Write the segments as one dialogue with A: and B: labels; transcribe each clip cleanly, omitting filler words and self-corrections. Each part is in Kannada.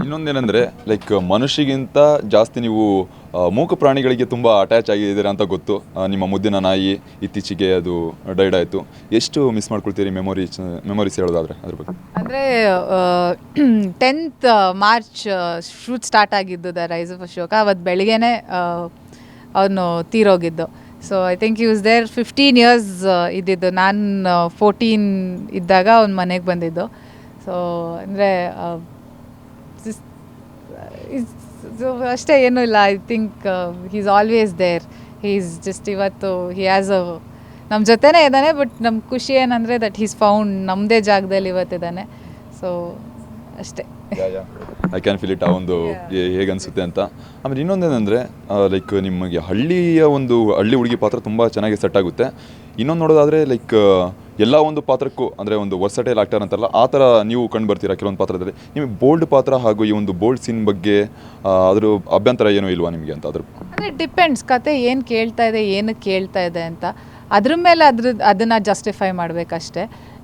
A: ಇನ್ನೊಂದೇನೆಂದರೆ ಲೈಕ್ ಮನುಷ್ಯಗಿಂತ ಜಾಸ್ತಿ ನೀವು ಮೂಕ ಪ್ರಾಣಿಗಳಿಗೆ ತುಂಬ ಅಟ್ಯಾಚ್ ಆಗಿದ್ದೀರಾ ಅಂತ ಗೊತ್ತು. ನಿಮ್ಮ ಮುದ್ದಿನ ನಾಯಿ ಇತ್ತೀಚೆಗೆ ಅದು ಡೈಡ್ ಆಯಿತು. ಎಷ್ಟು ಮಿಸ್ ಮಾಡ್ಕೊಳ್ತೀರಿ ಮೆಮೊರೀಸ್ ಹೇಳೋದಾದರೆ ಅದ್ರ ಬಗ್ಗೆ?
B: ಅಂದರೆ 10th ಮಾರ್ಚ್ ಶೂಟ್ ಸ್ಟಾರ್ಟ್ ಆಗಿದ್ದು ದ ರೈಸ್ ಆಫ್ ಅಶೋಕ. ಅವತ್ತು ಬೆಳಿಗ್ಗೆನೇ ಅವನು ತೀರೋಗಿದ್ದು. So I think he was there 15 years ಇದ್ದಿದ್ದು. ನಾನು 14 ಇದ್ದಾಗ ಅವ್ನ ಮನೆಗೆ ಬಂದಿದ್ದು. ಸೊ ಅಂದರೆ ಅಷ್ಟೇ, ಏನೂ ಇಲ್ಲ. I think he is always there. He is just ಇವತ್ತು ಹಿ ಹ್ಯಾಸ್ ನಮ್ಮ ಜೊತೆನೇ ಇದ್ದಾನೆ. ಬಟ್ ನಮ್ಮ ಖುಷಿ ಏನಂದರೆ ದಟ್ ಹೀಸ್ ಫೌಂಡ್ ನಮ್ಮದೇ ಜಾಗದಲ್ಲಿ ಇವತ್ತಿದ್ದಾನೆ. ಸೊ ಅಷ್ಟೇ.
A: I can feel it. ಆ ಒಂದು ಹೇಗೆ ಅನಿಸುತ್ತೆ ಅಂತ. ಆಮೇಲೆ ಇನ್ನೊಂದೇನೆಂದರೆ ಲೈಕ್ ನಿಮಗೆ ಹಳ್ಳಿ ಹುಡುಗಿ ಪಾತ್ರ ತುಂಬ ಚೆನ್ನಾಗಿ ಸೆಟ್ ಆಗುತ್ತೆ. ಇನ್ನೊಂದು ನೋಡೋದಾದರೆ ಲೈಕ್ ಎಲ್ಲ ಒಂದು ಪಾತ್ರಕ್ಕೂ ಅಂದರೆ ಒಂದು ವರ್ಸಟೈಲ್ ಆಕ್ಟರ್ ಅಂತಾರಲ್ಲ, ಆ ಥರ ನೀವು ಕಂಡು ಬರ್ತೀರಾ ಕೆಲವೊಂದು ಪಾತ್ರದಲ್ಲಿ. ನಿಮಗೆ ಬೋಲ್ಡ್ ಪಾತ್ರ ಹಾಗೂ ಈ ಒಂದು ಬೋಲ್ಡ್ ಸೀನ್ ಬಗ್ಗೆ ಅದ್ರ ಅಭ್ಯಂತರ ಏನೂ ಇಲ್ವಾ ನಿಮಗೆ ಅಂತ?
B: ಅಂದರೆ ಡಿಪೆಂಡ್ಸ್, ಕತೆ ಏನು ಕೇಳ್ತಾ ಇದೆ, ಏನಕ್ಕೆ ಕೇಳ್ತಾ ಇದೆ ಅಂತ ಅದ್ರ ಮೇಲೆ ಅದನ್ನು ಜಸ್ಟಿಫೈ ಮಾಡಬೇಕಷ್ಟೆ.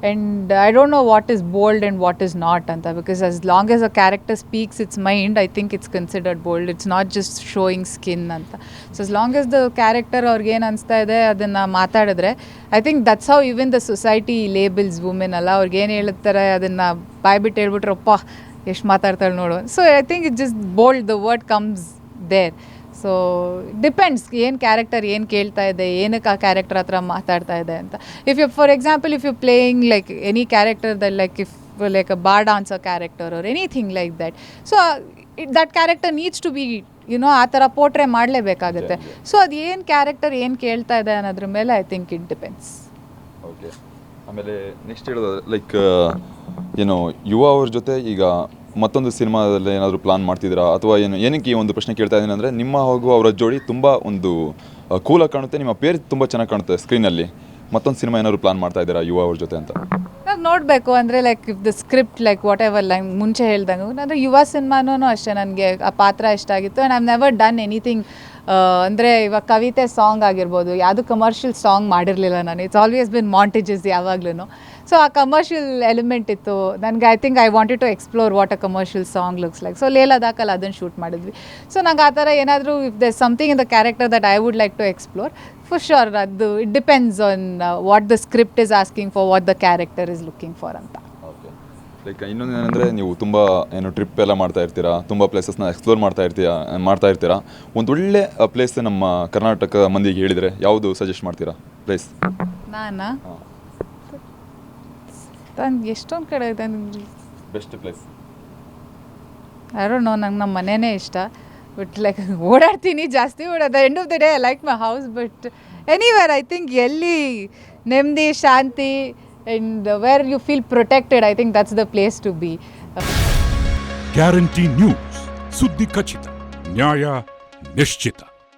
B: And I don't know what is bold and what is not ಅಂತ. Because as long as a character speaks its mind, I think it's considered bold. It's not just showing skin ಅಂತ. So as long as the character ಅವ್ರಿಗೇನು ಅನಿಸ್ತಾ ಇದೆ ಅದನ್ನು ಮಾತಾಡಿದ್ರೆ, I think that's how even the society labels women ಅಲ್ಲ. ಅವ್ರಿಗೇನು ಹೇಳ್ತಾರೆ ಅದನ್ನು ಬಾಯ್ಬಿಟ್ಟು ಹೇಳ್ಬಿಟ್ರೆ ಅಪ್ಪ ಎಷ್ಟು ಮಾತಾಡ್ತಾಳೆ ನೋಡು. So I think it just bold, the word comes there. So depends ಏನು ಕ್ಯಾರೆಕ್ಟರ್ ಏನು ಕೇಳ್ತಾ ಇದೆ, ಏನಕ್ಕೆ ಆ ಕ್ಯಾರೆಕ್ಟರ್ ಹತ್ರ ಮಾತಾಡ್ತಾ ಇದೆ ಅಂತ. If you for example if you playing like any character that like if like a bar dancer character or anything like that, so that character needs to be ಆ ಥರ ಪೋರ್ಟ್ರೇ ಮಾಡಲೇಬೇಕಾಗುತ್ತೆ. ಸೊ ಅದು ಏನು ಕ್ಯಾರೆಕ್ಟರ್ ಏನು ಕೇಳ್ತಾ ಇದೆ ಅನ್ನೋದ್ರ ಮೇಲೆ I think it depends.
A: Okay. ಆಮೇಲೆ ನೆಕ್ಸ್ಟ್ ಹೇಳೋದಾದ್ರೆ ಲೈಕ್ ಯುವ ಅವ್ರ ಜೊತೆ ಈಗ ಮತ್ತೊಂದು ಸಿನಿಮಾದಲ್ಲಿ ಏನಾದರೂ ಪ್ಲಾನ್ ಮಾಡ್ತಿದ್ದೀರಾ ಅಥವಾ ಏನಕ್ಕೆ ಈ ಒಂದು ಪ್ರಶ್ನೆ ಕೇಳ್ತಾ ಇದ್ದೀನಿ ಅಂದರೆ, ನಿಮ್ಮ ಹಾಗೂ ಅವರ ಜೋಡಿ ತುಂಬ ಒಂದು ಕೂಲಾಗಿ ಕಾಣುತ್ತೆ, ನಿಮ್ಮ ಪೇರ್ ತುಂಬ ಚೆನ್ನಾಗಿ ಕಾಣುತ್ತೆ ಸ್ಕ್ರೀನಲ್ಲಿ. ಮತ್ತೊಂದು ಸಿನಿಮಾ ಏನಾದರೂ ಪ್ಲಾನ್ ಮಾಡ್ತಾ ಇದ್ದೀರಾ ಯುವ ಅವ್ರ ಜೊತೆ ಅಂತ?
B: ನಾವು ನೋಡಬೇಕು. ಅಂದರೆ like if the script like what ever like ಮುಂಚೆ ಹೇಳ್ದಂಗೆ, ಅಂದರೆ ಯುವ ಸಿನಿಮಾನೂ ಅಷ್ಟೇ ನನಗೆ ಆ ಪಾತ್ರ ಇಷ್ಟ ಆಗಿತ್ತು. And I have never done anything. ಅಂದರೆ ಇವಾಗ ಕವಿತೆ ಸಾಂಗ್ ಆಗಿರ್ಬೋದು, ಯಾವುದು ಕಮರ್ಷಿಯಲ್ ಸಾಂಗ್ ಮಾಡಿರಲಿಲ್ಲ ನಾನು. ಇಟ್ಸ್ ಆಲ್ವೇಸ್ ಬಿನ್ ಮಾಂಟೇಜಸ್ ಯಾವಾಗ್ಲೂ. ಸೊ ಆ ಕಮರ್ಷಿಯಲ್ ಎಲಿಮೆಂಟ್ ಇತ್ತು ನನಗೆ. I think I wanted to explore what a commercial song looks like. So Leh ಲದಾಖಲ್ಲಿ ಅದನ್ನು ಶೂಟ್ ಮಾಡಿದ್ವಿ. ಸೊ ನಂಗೆ ಆ ಥರ ಏನಾದರೂ if the something in the character that I would like to explore, for sure ಅದು it depends on what the script is asking for, what the character is looking for ಅಂತ.
A: ಲೈಕ್ ಇನ್ನೊಂದು ಏನಂದರೆ, ನೀವು ತುಂಬ ಟ್ರಿಪ್ ಎಲ್ಲ ಮಾಡ್ತಾ ಇರ್ತೀರಾ, ತುಂಬ ಪ್ಲೇಸಸ್ನ ಎಕ್ಸ್ಪ್ಲೋರ್ ಮಾಡ್ತಾ ಇರ್ತೀರಾ. ಒಂದು ಒಳ್ಳೆ ಪ್ಲೇಸ್ ನಮ್ಮ ಕರ್ನಾಟಕ ಮಂದಿಗೆ ಹೇಳಿದರೆ ಯಾವುದು ಸಜೆಸ್ಟ್ ಮಾಡ್ತೀರಾ ಪ್ಲೇಸ್?
B: ನಾನು ಎಷ್ಟೊಂದು ಕಡೆ ಇದೆ.
A: Best place
B: I don't no, ನಂಗೆ ನಮ್ಮ ಮನೆಯೇ ಇಷ್ಟ. ಬಟ್ ಲೈಕ್ ಓಡಾಡ್ತೀನಿ, ಜಾಸ್ತಿ ಓಡೋದು. End of the day I like my house. But anywhere I think ಎಲ್ಲಿ ನೆಮ್ಮದಿ, ಶಾಂತಿ and where you feel protected, I think that's the place to be.
C: Guarantee news, ಸುದ್ದಿ ಖಚಿತ, ನ್ಯಾಯ ನಿಶ್ಚಿತ.